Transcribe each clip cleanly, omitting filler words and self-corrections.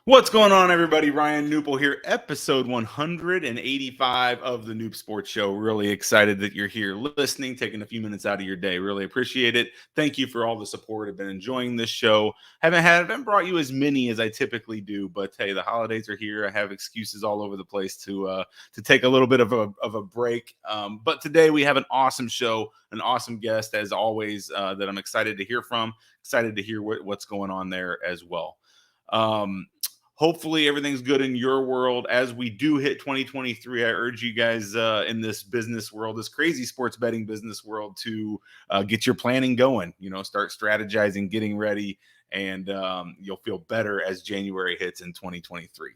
What's going on, everybody? Ryan Newple here, episode 185 of the Knup Sports Show. Really excited that you're here listening, taking a few minutes out of your day. Really appreciate it. Thank you for all the support. I've been enjoying this show. Haven't brought you as many as I typically do, but hey, the holidays are here. I have excuses all over the place to take a little bit of a break. But today we have an awesome show, an awesome guest as always that I'm excited to hear from. Excited to hear what's going on there as well. Hopefully everything's good in your world as we do hit 2023. I urge you guys in this business world, this crazy sports betting business world, to get your planning going. Start strategizing, getting ready, and you'll feel better as January hits in 2023.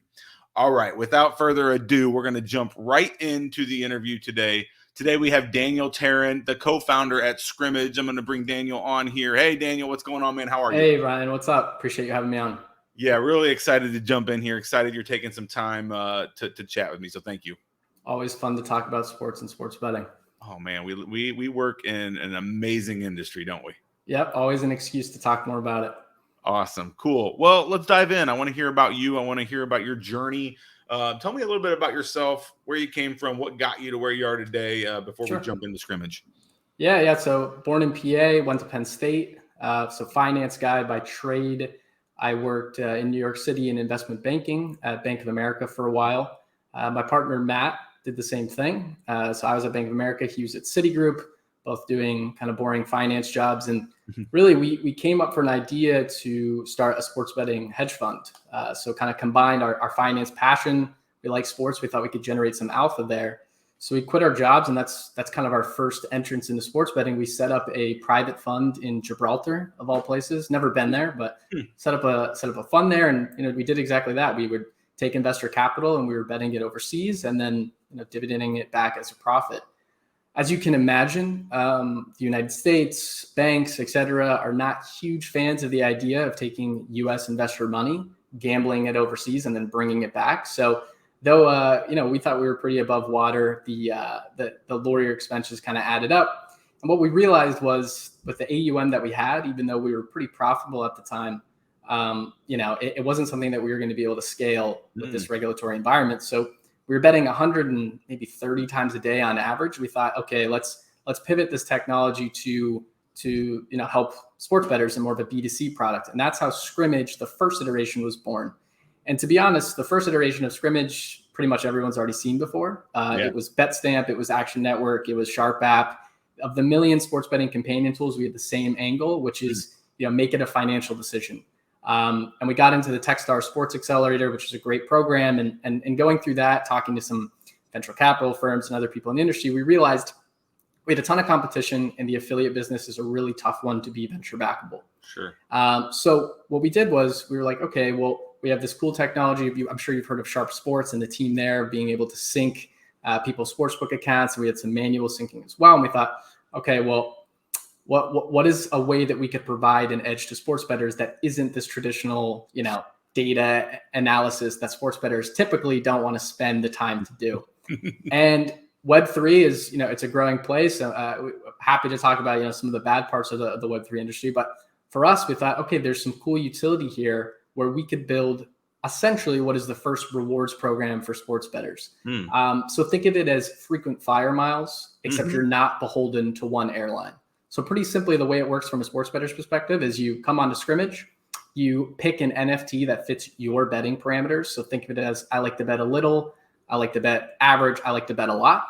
All right, without further ado, we're going to jump right into the interview today. Today we have Daniel Taren, the co-founder at Scrimmage. I'm going to bring Daniel on here. Hey, Daniel, what's going on, man? How are you? Hey, Ryan, what's up? Appreciate you having me on. Yeah, really excited to jump in here. Excited you're taking some time to chat with me. So thank you. Always fun to talk about sports and sports betting. Oh man, we work in an amazing industry, don't we? Yep, always an excuse to talk more about it. Awesome, cool. Well, let's dive in. I want to hear about you. I want to hear about your journey. Tell me a little bit about yourself, where you came from, what got you to where you are today. Before we jump into Scrimmage. Yeah. So born in PA, went to Penn State. So finance guy by trade. I worked in New York City in investment banking at Bank of America for a while. My partner, Matt, did the same thing. So I was at Bank of America. He was at Citigroup, both doing kind of boring finance jobs. And really, we came up for an idea to start a sports betting hedge fund. So kind of combined our finance passion. We like sports. We thought we could generate some alpha there. So we quit our jobs, and that's kind of our first entrance into sports betting. We set up a private fund in Gibraltar, of all places. Never been there, but set up a fund there, and we did exactly that. We would take investor capital, and we were betting it overseas, and then dividending it back as a profit. As you can imagine, the United States, banks, et cetera, are not huge fans of the idea of taking U.S. investor money, gambling it overseas, and then bringing it back. So though, we thought we were pretty above water, the lawyer expenses kind of added up. And what we realized was with the AUM that we had, even though we were pretty profitable at the time, it wasn't something that we were going to be able to scale with this regulatory environment. So we were betting 130 times a day on average. We thought, okay, let's pivot this technology to help sports bettors in more of a B2C product. And that's how Scrimmage, the first iteration, was born. And to be honest, the first iteration of Scrimmage, pretty much everyone's already seen before. It was BetStamp, it was Action Network, it was Sharp App. Of the million sports betting companion tools, we had the same angle, which is make it a financial decision. And we got into the Techstar Sports Accelerator, which is a great program. And going through that, talking to some venture capital firms and other people in the industry, we realized we had a ton of competition, and the affiliate business is a really tough one to be venture backable. Sure. So what we did was we were like, okay, well, we have this cool technology. I'm sure you've heard of Sharp Sports and the team there being able to sync people's sportsbook accounts. We had some manual syncing as well. And we thought, okay, well, what is a way that we could provide an edge to sports bettors that isn't this traditional, data analysis that sports bettors typically don't want to spend the time to do? And Web3 is, it's a growing place. So happy to talk about, some of the bad parts of the Web3 industry. But for us, we thought, okay, there's some cool utility here where we could build essentially what is the first rewards program for sports bettors. So think of it as frequent flyer miles, except you're not beholden to one airline. So pretty simply, the way it works from a sports bettor's perspective is you come onto Scrimmage, you pick an NFT that fits your betting parameters. So think of it as, I like to bet a little, I like to bet average, I like to bet a lot.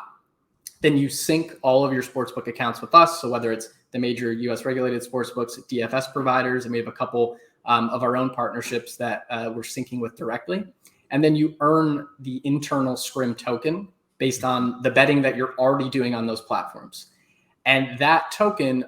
Then you sync all of your sportsbook accounts with us. So whether it's the major US regulated sportsbooks, DFS providers, and we have a couple of our own partnerships that we're syncing with directly. And then you earn the internal Scrim token based on the betting that you're already doing on those platforms. And that token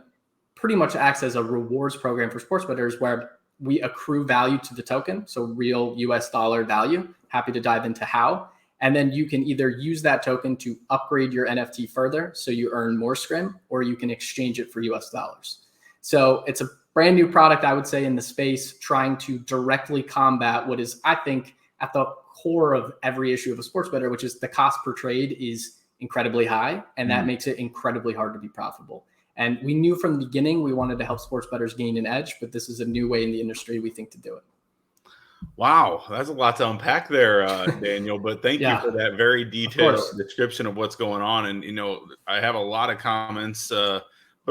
pretty much acts as a rewards program for sports bettors where we accrue value to the token. So real US dollar value. Happy to dive into how. And then you can either use that token to upgrade your NFT further, so you earn more Scrim, or you can exchange it for US dollars. So it's a brand new product, I would say, in the space, trying to directly combat what is, I think, at the core of every issue of a sports bettor, which is the cost per trade is incredibly high, and that makes it incredibly hard to be profitable. And we knew from the beginning we wanted to help sports bettors gain an edge, but this is a new way in the industry we think to do it. Wow, that's a lot to unpack there, Daniel. But thank you Yeah, for that very of detailed course. description of what's going on. And I have a lot of comments, but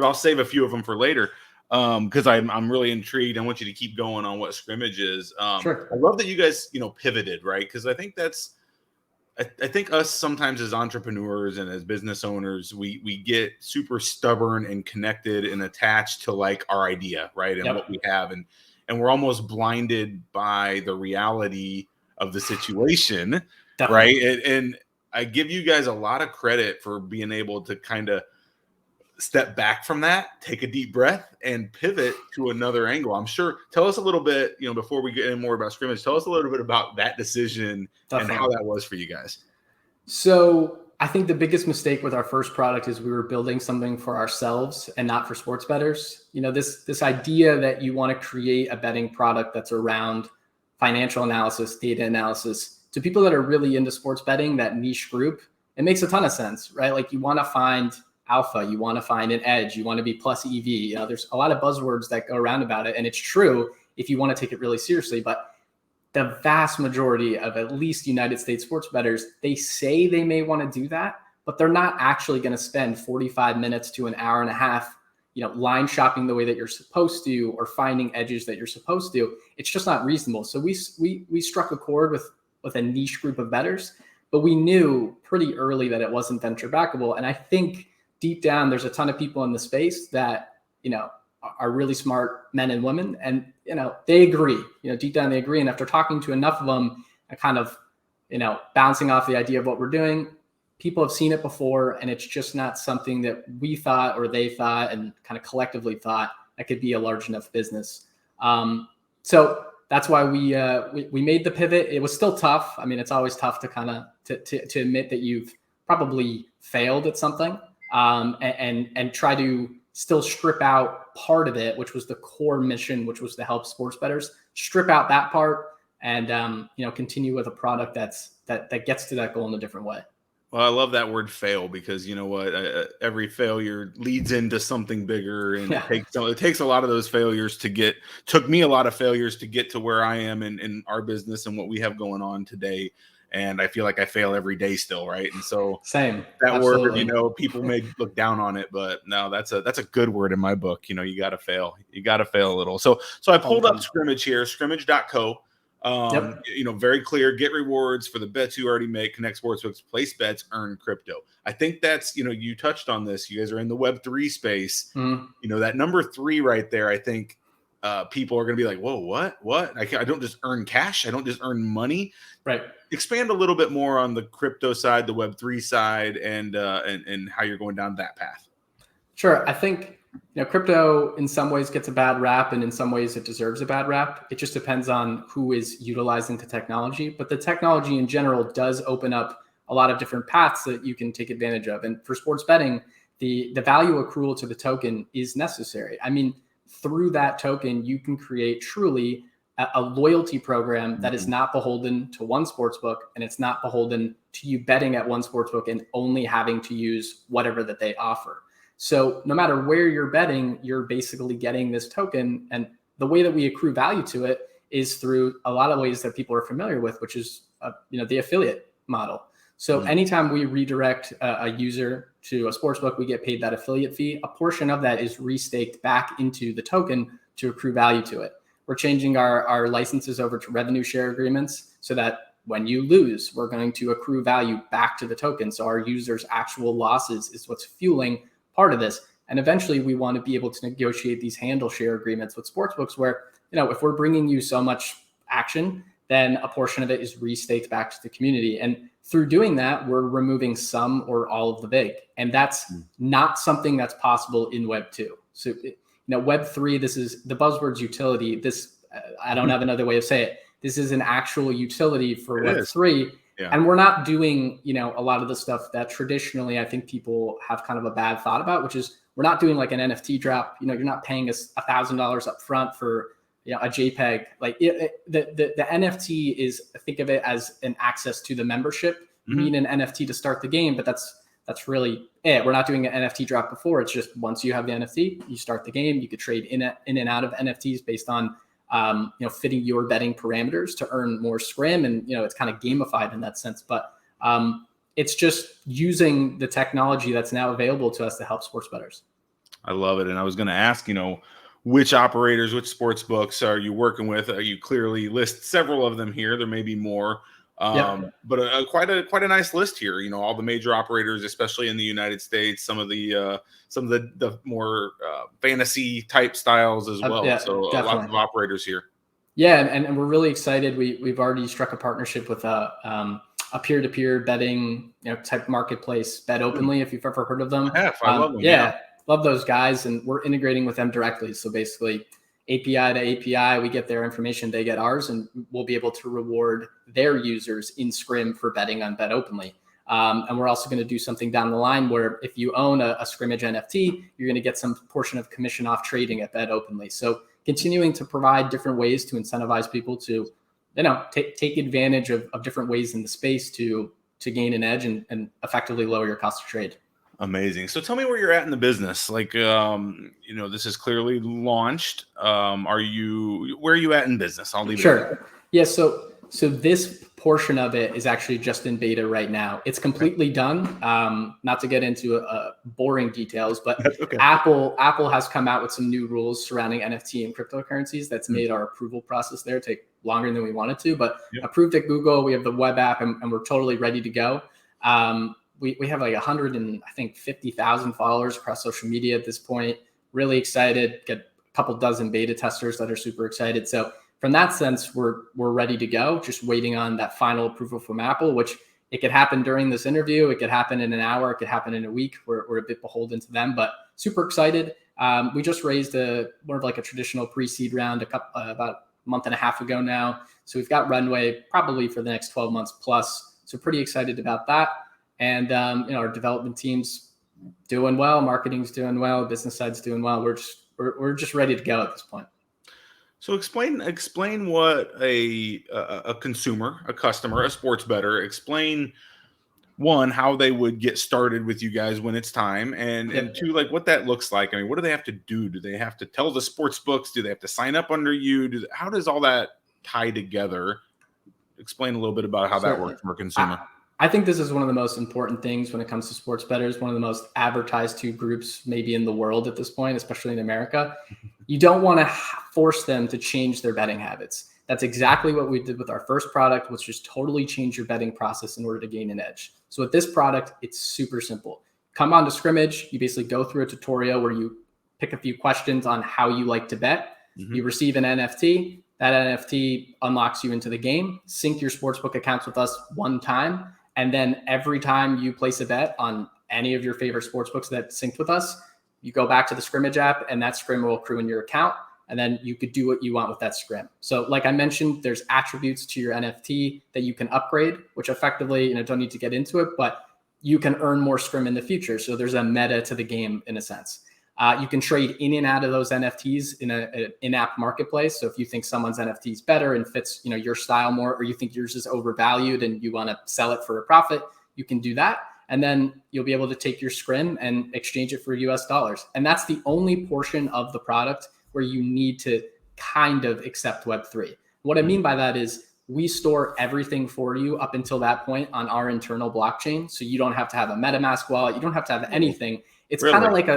I'll save a few of them for later because I'm really intrigued. I want you to keep going on what Scrimmage is. Sure. I love that you guys pivoted, right? Because I think I think us sometimes as entrepreneurs and as business owners, we get super stubborn and connected and attached to like our idea, right? And what we have. And we're almost blinded by the reality of the situation, Definitely. right? And I give you guys a lot of credit for being able to kind of step back from that, take a deep breath, and pivot to another angle. I'm sure. Tell us a little bit, before we get in more about Scrimmage, tell us a little bit about that decision and how that was for you guys. So I think the biggest mistake with our first product is we were building something for ourselves and not for sports bettors. This idea that you want to create a betting product that's around financial analysis, data analysis, to people that are really into sports betting, that niche group, it makes a ton of sense, right? Like you want to find alpha, you want to find an edge, you want to be plus EV. There's a lot of buzzwords that go around about it. And it's true if you want to take it really seriously, but the vast majority of at least United States sports bettors, they say they may want to do that, but they're not actually going to spend 45 minutes to an hour and a half, line shopping the way that you're supposed to, or finding edges that you're supposed to. It's just not reasonable. So we struck a chord with a niche group of bettors, but we knew pretty early that it wasn't venture backable. And I think deep down, there's a ton of people in the space that, are really smart men and women, and they agree. Deep down they agree. And after talking to enough of them and kind of bouncing off the idea of what we're doing, people have seen it before, and it's just not something that we thought or they thought and kind of collectively thought that could be a large enough business. So that's why we made the pivot. It was still tough. I mean, it's always tough to kind of to admit that you've probably failed at something, and try to still strip out part of it, which was the core mission, which was to help sports bettors, strip out that part and, continue with a product that gets to that goal in a different way. Well, I love that word fail, because you know what? Every failure leads into something bigger, and it takes a lot of those failures took me a lot of failures to get to where I am in our business and what we have going on today. And I feel like I fail every day still, right? And so same that Absolutely. word, people may look down on it, but no, that's a good word in my book. You got to fail. You got to fail a little. So I pulled up Scrimmage here, scrimmage.co. Very clear. Get rewards for the bets you already make. Connect sportsbooks, place bets, earn crypto. I think that's, you touched on this. You guys are in the Web3 space. Mm-hmm. That number 3 right there, I think people are going to be like, whoa, what? I don't just earn cash. I don't just earn money. Right. Expand a little bit more on the crypto side, the Web3 side, and how you're going down that path. Sure. I think, crypto in some ways gets a bad rap, and in some ways it deserves a bad rap. It just depends on who is utilizing the technology. But the technology in general does open up a lot of different paths that you can take advantage of. And for sports betting, the value accrual to the token is necessary. I mean, through that token, you can create truly a loyalty program that is not beholden to one sportsbook, and it's not beholden to you betting at one sportsbook and only having to use whatever that they offer. So no matter where you're betting, you're basically getting this token. And the way that we accrue value to it is through a lot of ways that people are familiar with, which is, the affiliate model. So anytime we redirect a user to a sportsbook, we get paid that affiliate fee. A portion of that is restaked back into the token to accrue value to it. We're changing our licenses over to revenue share agreements so that when you lose, we're going to accrue value back to the token. So our users' actual losses is what's fueling part of this. And eventually we want to be able to negotiate these handle share agreements with sportsbooks where, if we're bringing you so much action, then a portion of it is restaked back to the community. And through doing that, we're removing some or all of the vig. And that's not something that's possible in Web 2. So, Web 3, this is the buzzword's utility. This, I don't have another way to say it. This is an actual utility for Web 3. Yeah. And we're not doing, a lot of the stuff that traditionally I think people have kind of a bad thought about, which is we're not doing like an NFT drop. You're not paying us $1,000 up front for a JPEG. Like the NFT is, think of it as an access to the membership. You need an NFT to start the game, but that's that's really it. We're not doing an NFT drop before. It's just once you have the NFT, you start the game. You could trade in and out of NFTs based on fitting your betting parameters to earn more scrim, and it's kind of gamified in that sense. But it's just using the technology that's now available to us to help sports bettors. I love it. And I was going to ask, which operators, which sports books are you working with? You clearly list several of them here. There may be more, but quite a nice list here. All the major operators, especially in the United States, some of the more fantasy type styles as well. So lots of operators here. Yeah, and we're really excited. We've already struck a partnership with a peer-to-peer betting type marketplace, Bet Openly, if you've ever heard of them. I love them. Yeah, love those guys, and we're integrating with them directly. So basically, API to API, we get their information, they get ours, and we'll be able to reward their users in Scrim for betting on Bet Openly. And we're also going to do something down the line where if you own a Scrimmage NFT, you're going to get some portion of commission off trading at Bet Openly. So continuing to provide different ways to incentivize people to take advantage of different ways in the space to gain an edge and effectively lower your cost of trade. Amazing. So tell me where you're at in the business. Like, this is clearly launched. Where are you at in business? I'll leave it. Sure. Yeah. So this portion of it is actually just in beta right now. It's completely done. Not to get into boring details, but okay. Apple has come out with some new rules surrounding NFT and cryptocurrencies that's made our approval process there take longer than we wanted to, but approved at Google. We have the web app and we're totally ready to go. We have like 150,000 followers across social media at this point. Really excited. Get a couple dozen beta testers that are super excited. So from that sense, we're ready to go. Just waiting on that final approval from Apple, which it could happen during this interview. It could happen in an hour. It could happen in a week. We're a bit beholden to them, but super excited. We just raised more of like a traditional pre-seed round about a month and a half ago now. So we've got runway probably for the next 12 months plus. So pretty excited about that. And our development team's doing well, marketing's doing well, business side's doing well. We're just ready to go at this point. So explain what a consumer, a customer, a sports bettor, explain one, how they would get started with you guys when it's time, and two, like what that looks like. I mean, what do they have to do? Do they have to tell the sports books? Do they have to sign up under you? How does all that tie together? Explain a little bit about how that works for a consumer. I think this is one of the most important things when it comes to sports bettors, one of the most advertised to groups maybe in the world at this point, especially in America. You don't want to force them to change their betting habits. That's exactly what we did with our first product, which is totally change your betting process in order to gain an edge. So with this product, it's super simple. Come on to Scrimmage. You basically go through a tutorial where you pick a few questions on how you like to bet. You receive an NFT. That NFT unlocks you into the game. Sync your sportsbook accounts with us one time. And then every time you place a bet on any of your favorite sportsbooks that synced with us, you go back to the Scrimmage app and that scrim will accrue in your account. And then you could do what you want with that scrim. So like I mentioned, there's attributes to your NFT that you can upgrade, which effectively, don't need to get into it, but you can earn more scrim in the future. So there's a meta to the game in a sense. You can trade in and out of those NFTs in an in-app marketplace. So if you think someone's NFT is better and fits, your style more, or you think yours is overvalued and you want to sell it for a profit, you can do that. And then you'll be able to take your scrim and exchange it for US dollars. And that's the only portion of the product where you need to kind of accept Web3. What I mean by that is we store everything for you up until that point on our internal blockchain. So you don't have to have a MetaMask wallet. You don't have to have anything. It's kind of like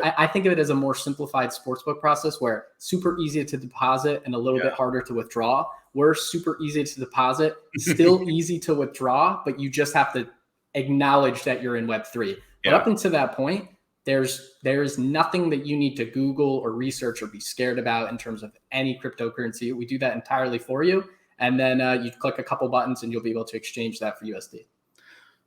I think of it as a more simplified sportsbook process where super easy to deposit and a little bit harder to withdraw. We're super easy to deposit, still easy to withdraw, but you just have to acknowledge that you're in Web3. But up until that point, there is nothing that you need to Google or research or be scared about in terms of any cryptocurrency. We do that entirely for you. And then you click a couple buttons and you'll be able to exchange that for USD.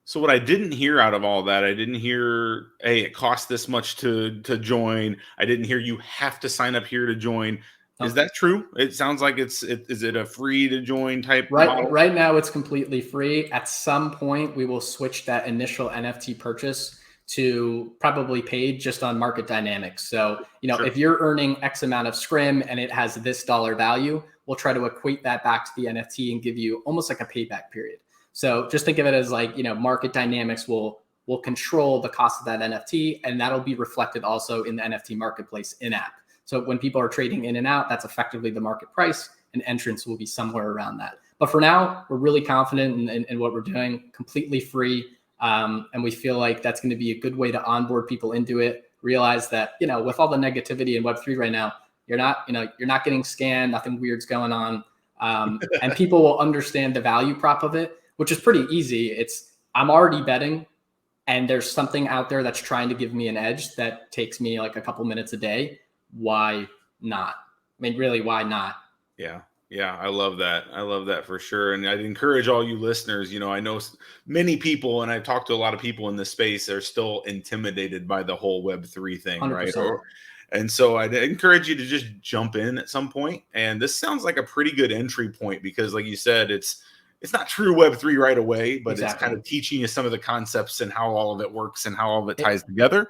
So what I didn't hear out of all that, I didn't hear, hey, it costs this much to join. I didn't hear you have to sign up here to join. Is that true? It sounds like is it a free to join type model? Right now it's completely free. At some point we will switch that initial NFT purchase to probably paid just on market dynamics. So, if you're earning X amount of scrim and it has this dollar value, we'll try to equate that back to the NFT and give you almost like a payback period. So just think of it as like, market dynamics will will control the cost of that NFT, and that'll be reflected also in the NFT marketplace in-app. So when people are trading in and out, that's effectively the market price, and entrance will be somewhere around that. But for now, we're really confident in what we're doing, completely free. And we feel like that's going to be a good way to onboard people into it. Realize that, with all the negativity in Web3 right now, you're not getting scanned, nothing weird's going on. And people will understand the value prop of it, which is pretty easy. I'm already betting, and there's something out there that's trying to give me an edge that takes me like a couple minutes a day. Why not? I mean, really, why not? Yeah. Yeah, I love that. I love that for sure. And I'd encourage all you listeners, I know many people, and I've talked to a lot of people in this space, are still intimidated by the whole Web3 thing, 100%. right? And so I'd encourage you to just jump in at some point. And this sounds like a pretty good entry point because, like you said, it's not true Web3 right away, but It's kind of teaching you some of the concepts and how all of it works and how all of it ties together.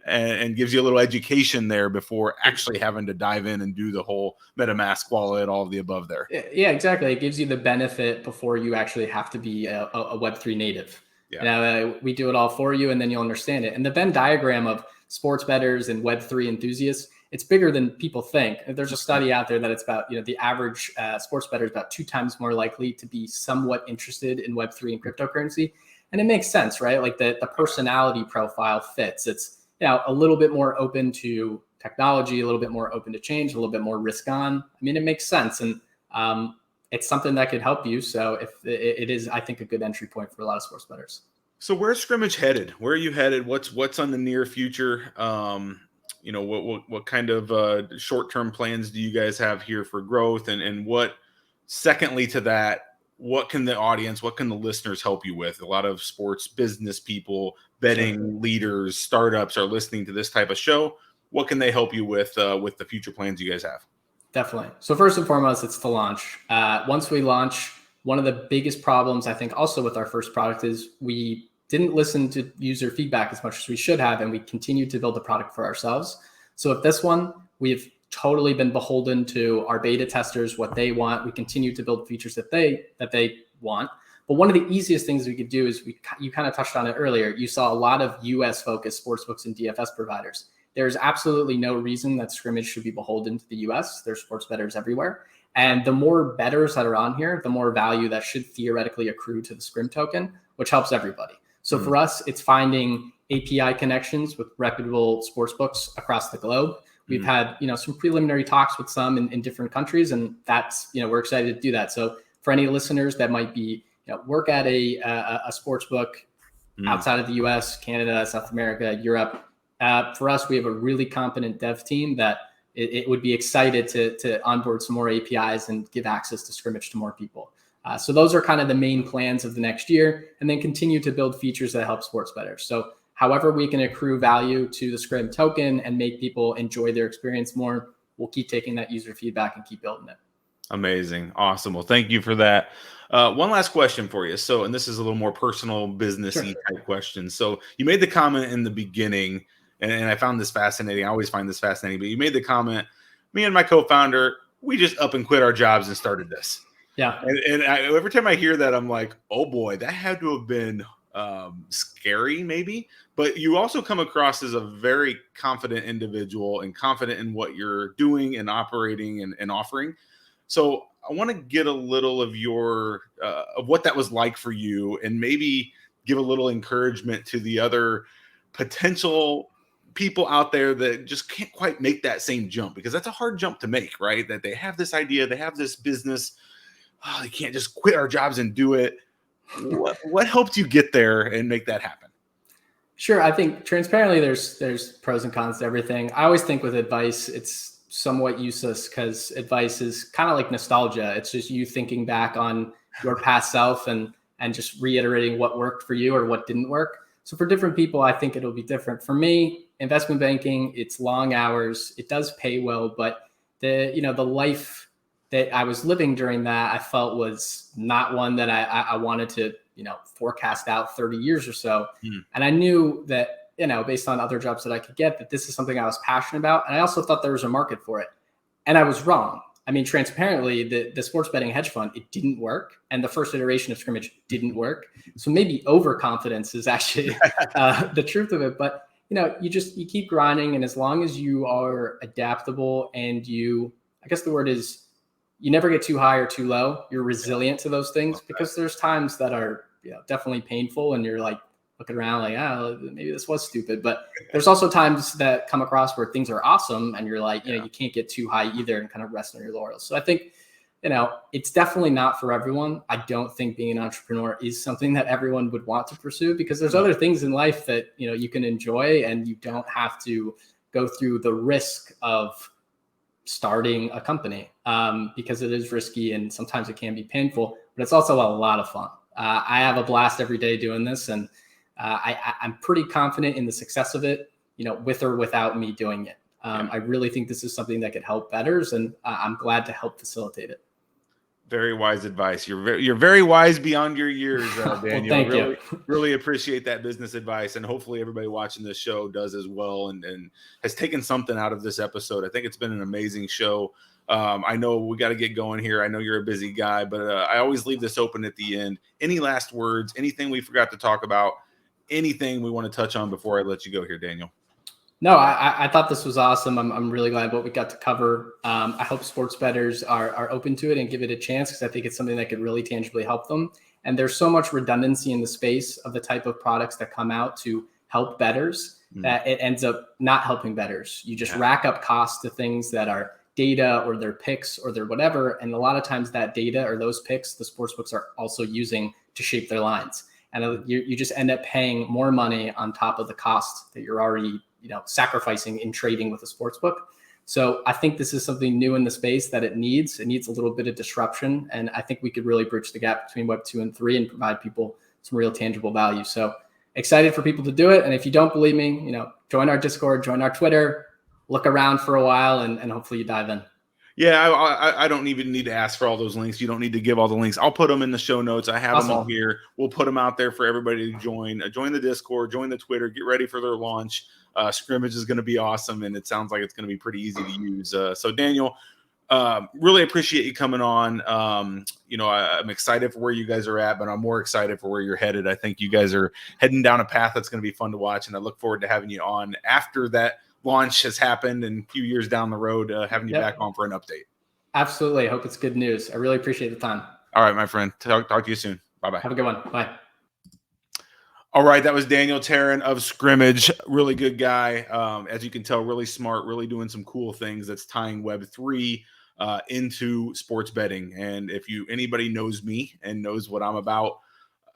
And gives you a little education there before actually having to dive in and do the whole MetaMask wallet, all of the above there. Yeah, exactly. It gives you the benefit before you actually have to be a Web3 native. Yeah. We do it all for you, and then you'll understand it. And the Venn diagram of sports bettors and Web3 enthusiasts, it's bigger than people think. There's a study out there that it's about, the average sports bettor is about 2 times more likely to be somewhat interested in Web3 and cryptocurrency. And it makes sense, right? Like the personality profile fits. It's, a little bit more open to technology, a little bit more open to change, a little bit more risk on. I mean, it makes sense. And it's something that could help you. So if it is, I think, a good entry point for a lot of sports bettors. So where's Scrimmage headed? Where are you headed? What's on the near future? What kind of short-term plans do you guys have here for growth? And what, secondly to that, what can the listeners help you with? A lot of sports business people, betting leaders, startups are listening to this type of show. What can they help you with the future plans you guys have? Definitely. So first and foremost, it's to launch. Once we launch, one of the biggest problems I think also with our first product is we didn't listen to user feedback as much as we should have, and we continued to build the product for ourselves. So with this one, we've totally been beholden to our beta testers, what they want. We continue to build features that they want. But one of the easiest things we could do is you kind of touched on it earlier. You saw a lot of US focused sportsbooks and DFS providers. There's absolutely no reason that Scrimmage should be beholden to the US. There's sports bettors everywhere. And the more bettors that are on here, the more value that should theoretically accrue to the Scrim token, which helps everybody. So for us, it's finding API connections with reputable sportsbooks across the globe. We've had, some preliminary talks with some in different countries, and that's, we're excited to do that. So for any listeners that might be, work at a sports book outside of the US, Canada, South America, Europe, for us, we have a really competent dev team that it would be excited to onboard some more APIs and give access to Scrimmage to more people. So those are kind of the main plans of the next year, and then continue to build features that help sports bettors. So however we can accrue value to the Scrim token and make people enjoy their experience more, we'll keep taking that user feedback and keep building it. Amazing. Awesome. Well, thank you for that. One last question for you. So, and this is a little more personal, businessy type question. So you made the comment in the beginning, and I found this fascinating. I always find this fascinating, but you made the comment, me and my co-founder, we just up and quit our jobs and started this. Yeah. And every time I hear that, I'm like, oh boy, that had to have been scary maybe, but you also come across as a very confident individual and confident in what you're doing and operating and offering. So I want to get a little of your of what that was like for you, and maybe give a little encouragement to the other potential people out there that just can't quite make that same jump, because that's a hard jump to make, right? That they have this idea, they have this business, they can't just quit our jobs and do it. What helped you get there and make that happen? Sure. I think transparently, there's pros and cons to everything. I always think with advice, it's somewhat useless because advice is kind of like nostalgia. It's just you thinking back on your past self and just reiterating what worked for you or what didn't work. So for different people, I think it'll be different. For me, investment banking, it's long hours. It does pay well, but the life that I was living during that, I felt was not one that I wanted to, forecast out 30 years or so. And I knew that, based on other jobs that I could get, that this is something I was passionate about. And I also thought there was a market for it. And I was wrong. I mean, transparently, the sports betting hedge fund, it didn't work. And the first iteration of Scrimmage didn't work. So maybe overconfidence is actually the truth of it. But, you keep grinding. And as long as you are adaptable and I guess the word is, you never get too high or too low. You're resilient to those things, because there's times that are definitely painful and you're like looking around like, maybe this was stupid. But there's also times that come across where things are awesome and you're like, you can't get too high either and kind of rest on your laurels. So I think, it's definitely not for everyone. I don't think being an entrepreneur is something that everyone would want to pursue, because there's other things in life that, you can enjoy, and you don't have to go through the risk of starting a company, because it is risky and sometimes it can be painful, but it's also a lot of fun. I have a blast every day doing this, and I'm pretty confident in the success of it, with or without me doing it. I really think this is something that could help bettors, and I'm glad to help facilitate it. Very wise advice. You're very wise beyond your years, Daniel. Well, thank you. Really appreciate that business advice, and hopefully everybody watching this show does as well, and has taken something out of this episode. I think it's been an amazing show. I know we got to get going here. I know you're a busy guy, but I always leave this open at the end. Any last words? Anything we forgot to talk about? Anything we want to touch on before I let you go here, Daniel? No, I thought this was awesome. I'm really glad what we got to cover. I hope sports bettors are open to it and give it a chance, because I think it's something that could really tangibly help them. And there's so much redundancy in the space of the type of products that come out to help bettors that it ends up not helping bettors. You just rack up costs to things that are data or their picks or their whatever. And a lot of times that data or those picks, the sportsbooks are also using to shape their lines. And you just end up paying more money on top of the cost that you're already sacrificing in trading with a sports book. So I think this is something new in the space that it needs. It needs a little bit of disruption. And I think we could really bridge the gap between Web 2 and 3 and provide people some real tangible value. So excited for people to do it. And if you don't believe me, join our Discord, join our Twitter, look around for a while, and hopefully you dive in. Yeah, I don't even need to ask for all those links. You don't need to give all the links. I'll put them in the show notes. I have them all here. We'll put them out there for everybody to join. Join the Discord, join the Twitter, get ready for their launch. Scrimmage is going to be awesome, and it sounds like it's going to be pretty easy to use. So Daniel, really appreciate you coming on. I'm excited for where you guys are at, but I'm more excited for where you're headed. I think you guys are heading down a path that's going to be fun to watch, and I look forward to having you on after that launch has happened and a few years down the road, having you back on for an update. Absolutely. I hope it's good news. I really appreciate the time. All right, my friend. Talk to you soon. Bye-bye. Have a good one. Bye. All right, that was Daniel Taren of Scrimmage. Really good guy. As you can tell, really smart, really doing some cool things that's tying Web3 into sports betting. And if anybody knows me and knows what I'm about,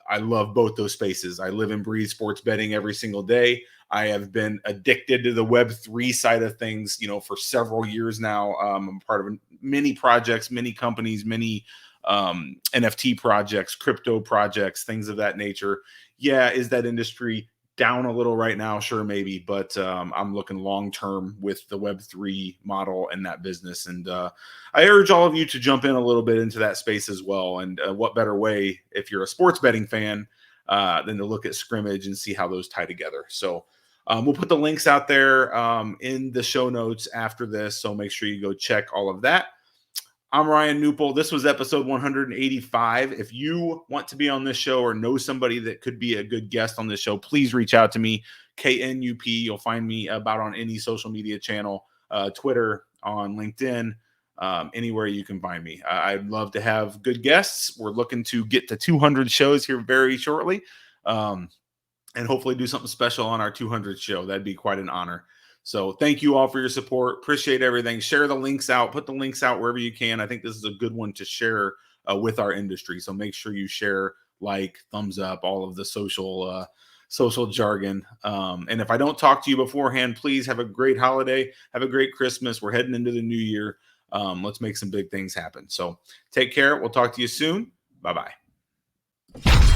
I love both those spaces. I live and breathe sports betting every single day. I have been addicted to the Web3 side of things, for several years now. I'm part of many projects, many companies, many NFT projects, crypto projects, things of that nature. Yeah, is that industry down a little right now? Sure, maybe, but I'm looking long-term with the Web3 model and that business. And I urge all of you to jump in a little bit into that space as well. And what better way, if you're a sports betting fan, than to look at Scrimmage and see how those tie together. So we'll put the links out there in the show notes after this. So make sure you go check all of that. I'm Ryan Nupel. This was episode 185. If you want to be on this show or know somebody that could be a good guest on this show, please reach out to me, KNUP. You'll find me about on any social media channel, Twitter, on LinkedIn, anywhere you can find me. I'd love to have good guests. We're looking to get to 200 shows here very shortly, and hopefully do something special on our 200th show. That'd be quite an honor. So thank you all for your support. Appreciate everything. Share the links out. Put the links out wherever you can. I think this is a good one to share with our industry. So make sure you share, like, thumbs up, all of the social jargon. And if I don't talk to you beforehand, please have a great holiday. Have a great Christmas. We're heading into the new year. Let's make some big things happen. So take care. We'll talk to you soon. Bye-bye.